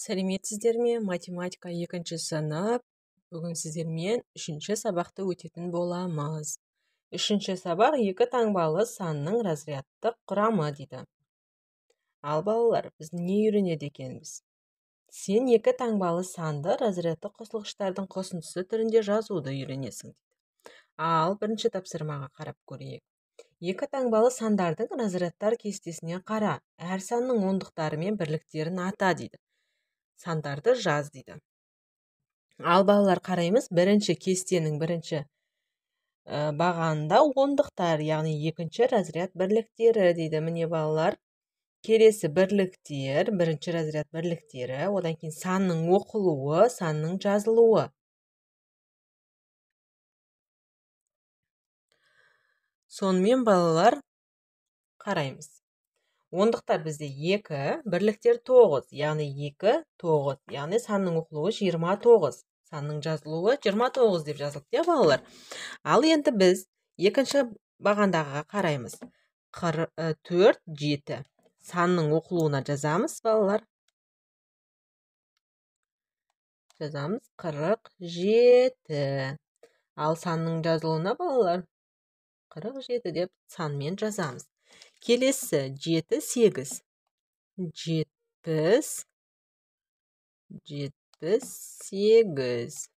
Сәлеметсіздер ме? Математика 2 сынып. Бүгін сіздермен 3 сабақты өтетін боламыз. 3 сабақ 2 таңбалы санның разрядтық құрамы дейді. Ал балалар, біз не үйренеді екенбіз? Сен 2 таңбалы санды разрядтық қосылғыштардың қосындысы түрінде жазуды үйренесің. Ал бірінші тапсырмаға қарап көрейік. 2 таңбалы сандардың разрядтар кестесіне қара. Әр санның ондықтары мен бірліктерін ата дейді. Сандарды жаз дейді. Ал балалар қараймыз, бірінші кестенің бірінші бағанында ондықтар, яғни екінші разряд бірліктері дейді. Міне балалар, келесі бірліктер, бірінші разряд бірліктері, одан кейін санның оқылуы, санның жазылуы. Сонымен балалар қараймыз. Ондықтар бізде 2, бірліктер 9, яғни 2, 9, яғни санның оқылуы 29, санның жазылуы 29 деп жазылды, балалар. Ал енді біз екінші бағандағыға қараймыз. 4, 7, санның оқылуына жазамыз, балалар. Жазамыз 47. Ал санның жазылуына, балалар, 47 деп санмен жазамыз. Келесі 7, 8. 78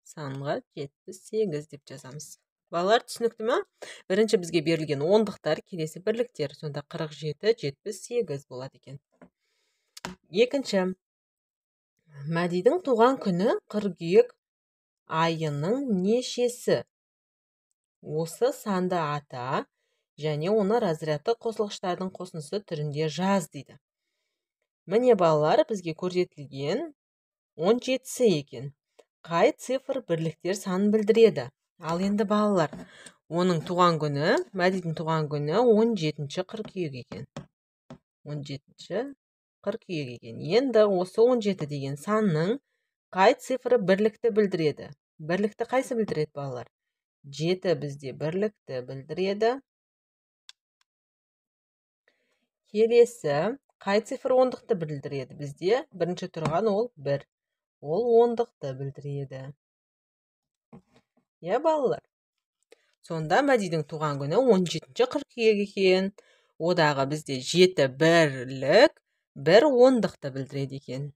санға 78 деп жазамыз. Балалар түсінікті ме? Бірінші бізге берілген ондықтар, келесі бірліктер, сонда 47, 78 болады екен. Екінші, Мәдидің туған күні қыркүйек айының нешесі? Осы санды ата және оны разрядты қосылғыштардың қосындысы түрінде жаз дейді. Міне балалар, бізге көрсетілген 17-сі екен. Қай цифр бірліктер санын білдіреді? Ал енді балалар, оның туған күні, Мәдидің туған күні 17-ші қыркүйек екен. 17-ші қыркүйек екен. Енді осы 17 деген санның қай цифры бірлікті білдіреді? Бірлікті қайсы білдіреді, балалар? 7 бізде бірлікті білдіреді. Келесі, қай цифр ондықты білдіреді? Бізде бірінші тұрған ол 1. Ол ондықты білдіреді. Балалар. Сонда Мәдидің туған күні 17-ші қыркүйек екен. Одағы бізде 7 бірлік, 1 ондықты білдіреді екен.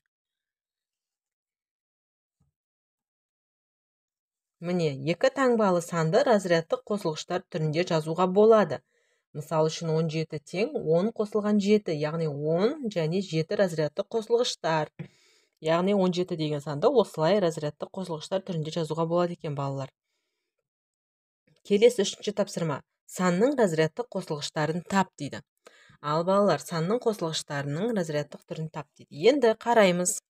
Міне, 2 таңбалы санды разрядтық қосылғыштар түрінде жазуға болады. Мысал үшін 17 тең 10 қосылған 7, яғни 10 және 7 разрядтық қосылғыштар. Яғни 17 деген санды осылай разрядтық қосылғыштар түрінде жазуға болады екен, балалар. Келесі 3-ші тапсырма. Санның разрядтық қосылғыштарын тап дейді. Ал балалар, санның қосылғыштарының разрядтық түрін тап дейді. Енді қараймыз.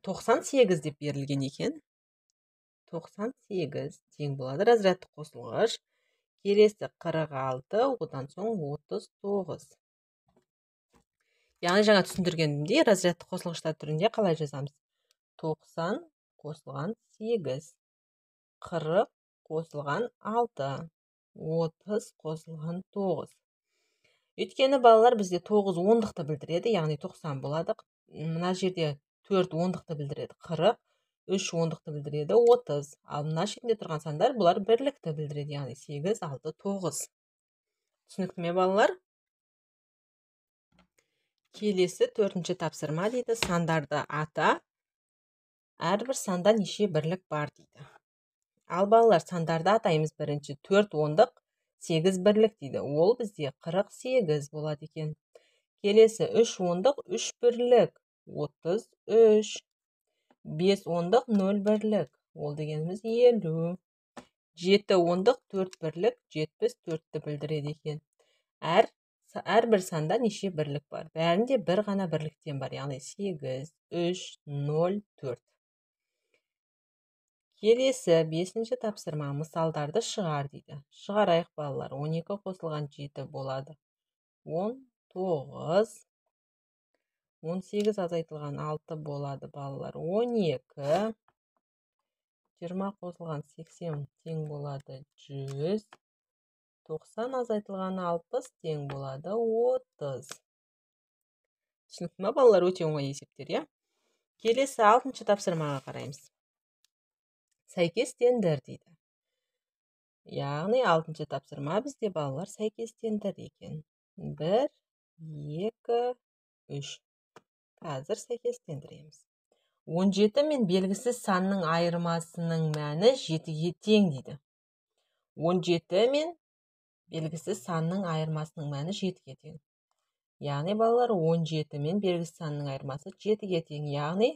98 деп берілген екен. 98 тең болады разрядтық қосылғыш. Келесі 46, одан соң 39. Яғни жаңа түсіндіргенімдей, разрядтық қосылғыштар түрінде қалай жазамыз? 90 қосылған 8, 40 қосылған 6, 30 қосылған 9. Өйткені балалар бізде 9 ондықты білдіреді, яғни 90 болады. Мына жерде 4 ондықты білдіреді, 40, 3 ондықты білдіреді, 30. Ал мына шетінде тұрған сандар бұлар бірлікті білдіреді, яғни 8, 6, 9. Түсінікті ме, балалар? Келесі 4-ші тапсырма дейді. Сандарды ата. Әрбір санда неше бірлік бар дейді. Ал балалар, сандарды атаймыз. Бірінші 4 ондық, 8 бірлік дейді. Ол бізде 48 болады екен. Келесі 3 ондық, 3 бірлік, 33. 5 ондық, 0 бірлік, ол дегеніміз 50. 7 ондық, 4 бірлік, 74-ті білдіреді екен. Әрбір санда неше бірлік бар? Бәрінде бір ғана бірліктен бар, яғни 8, 3, 0, 4. Келесі 5-ші тапсырма. Мысалдарды шығар дейді. Шығарайық, балалар. 12 қосылған 7 болады 19. 18 азайтылған 6 болады, балалар. 12. 20 қосылған 80 тең болады 100. 90 азайтылған 60 тең болады 30. Түсінікті ма балалар? Өте оңай есептер, иә? Келесі 6-шы тапсырмаға қараймыз. Сәйкестендір дейді. Яғни 6-шы тапсырма бізде балалар сәйкестендір екен. 1, 2, 3. Қазір сәйкестендіреміз. 17 мен белгісіз санның айырмасының мәні 7-ге тең дейді. 17 мен белгісіз санның айырмасының мәні 7-ге тең. Яғни балалар 17 мен белгісіз санның айырмасы 7-ге тең. Яғни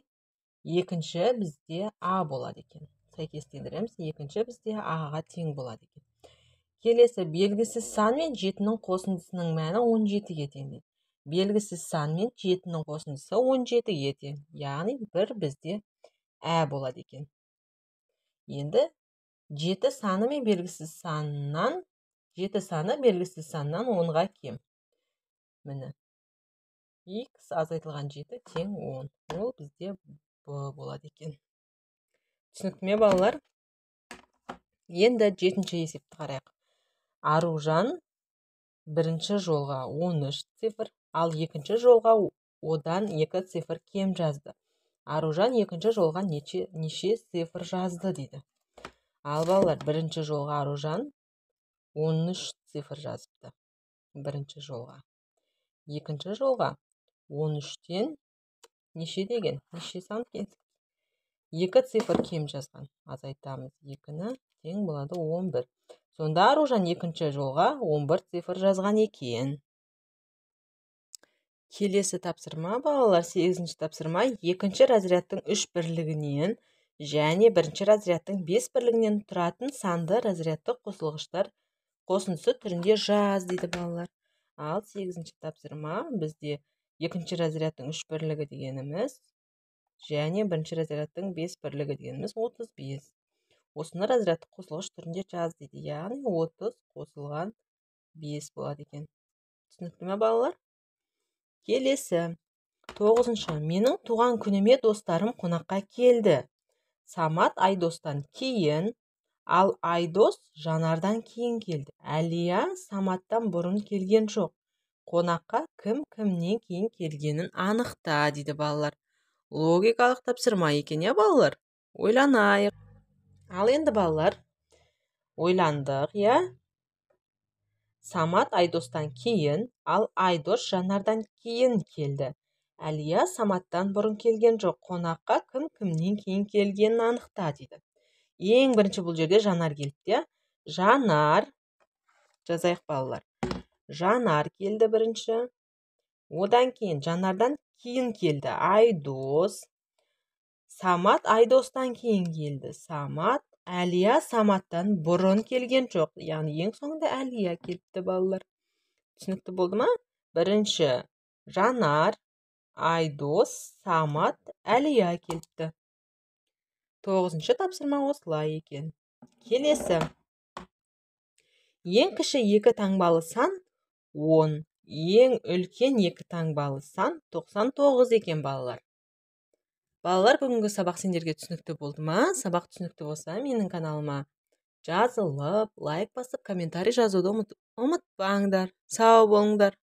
екінші бізде А болады екен. Сәйкестендіреміз. Екінші бізде Аға тең болады екен. Келесі белгісіз сан мен 7-нің қосындысының мәні 17-ге тең дейді. Белгісіз сан мен 7-нің қосындысы 17-ге тең. Яғни бір бізде Ә болады екен. Енді 7 саны мен белгісіз саннан 7 саны белгісіз саннан 10-ға кем. Міне. X азайтылған 7 тең 10. Ол бізде Б болады екен. Түсінікті ме балалар? Енді 7-ші есепті қарайық. Аружан бірінші жолға 13 цифр, ал екінші жолға одан 2 цифр кем жазды. Аружан екінші жолға неше цифр жазды дейді. Ал балалар, бірінші жолға Аружан 13 цифр жазыпты. Бірінші жолға. Екінші жолға 13-тен неше деген? Неше сан кем? 2 цифр кем жазған. Азайтамыз. 2-ні тең болады 11. Сонда Аружан екінші жолға 11 цифр жазған екен. Келесі тапсырма балалар 8-ші тапсырма. Екінші разрядтың 3 бірлігінен және бірінші разрядтың 5 бірлігінен тұратын санды разрядты қосылғыштар қосындысы түрінде жаз дейді балалар. Ал 8-ші тапсырма бізде екінші разрядтың 3 бірлігі дегеніміз және бірінші разрядтың 5 бірлігі дегеніміз 35. Осыны разрядты қосылғыш түрінде жаз дейді. Яғни 30 қосылған 5 болады екен. Түсінікті ме балалар? Келесі 9-шы. Менің туған күніме достарым қонаққа келді. Самат Айдостан кейін, ал Айдос Жанардан кейін келді. Әлия Саматтан бұрын келген жоқ. Қонаққа кім кімнен кейін келгенін анықта дейді балалар. Логикалық тапсырма екен, иә балалар? Ойланайық. Ал енді балалар, ойландық, иә? Самат Айдостан кейін, ал Айдос Жанардан кейін келді. Әлия Саматтан бұрын келген жоқ. Қонаққа кім кімнен кейін келгенін анықта дейді. Ең бірінші бұл жерде Жанар келді. Жанар, жазайық балалар. Жанар келді бірінші. Одан кейін Жанардан кейін келді Айдос. Самат Айдостан кейін келді. Самат, Әлия Саматтан бұрын келген жоқ. Яғни ең соңында Әлия келіпті балалар. Түсінікті болды ма? Бірінші Жанар, Айдос, Самат, Әлия келіпті. 9-шы тапсырма осылай екен. Келесі. Ең кіші 2 таңбалы сан 10. Ең үлкен 2 таңбалы сан 99 екен балалар. Балалар, бүгінгі сабақ сендерге түсінікті болды ма? Сабақ түсінікті болса, менің каналыма жазылып, лайк басып, комментарий жазуды ұмытпаңдар. Сау болыңдар.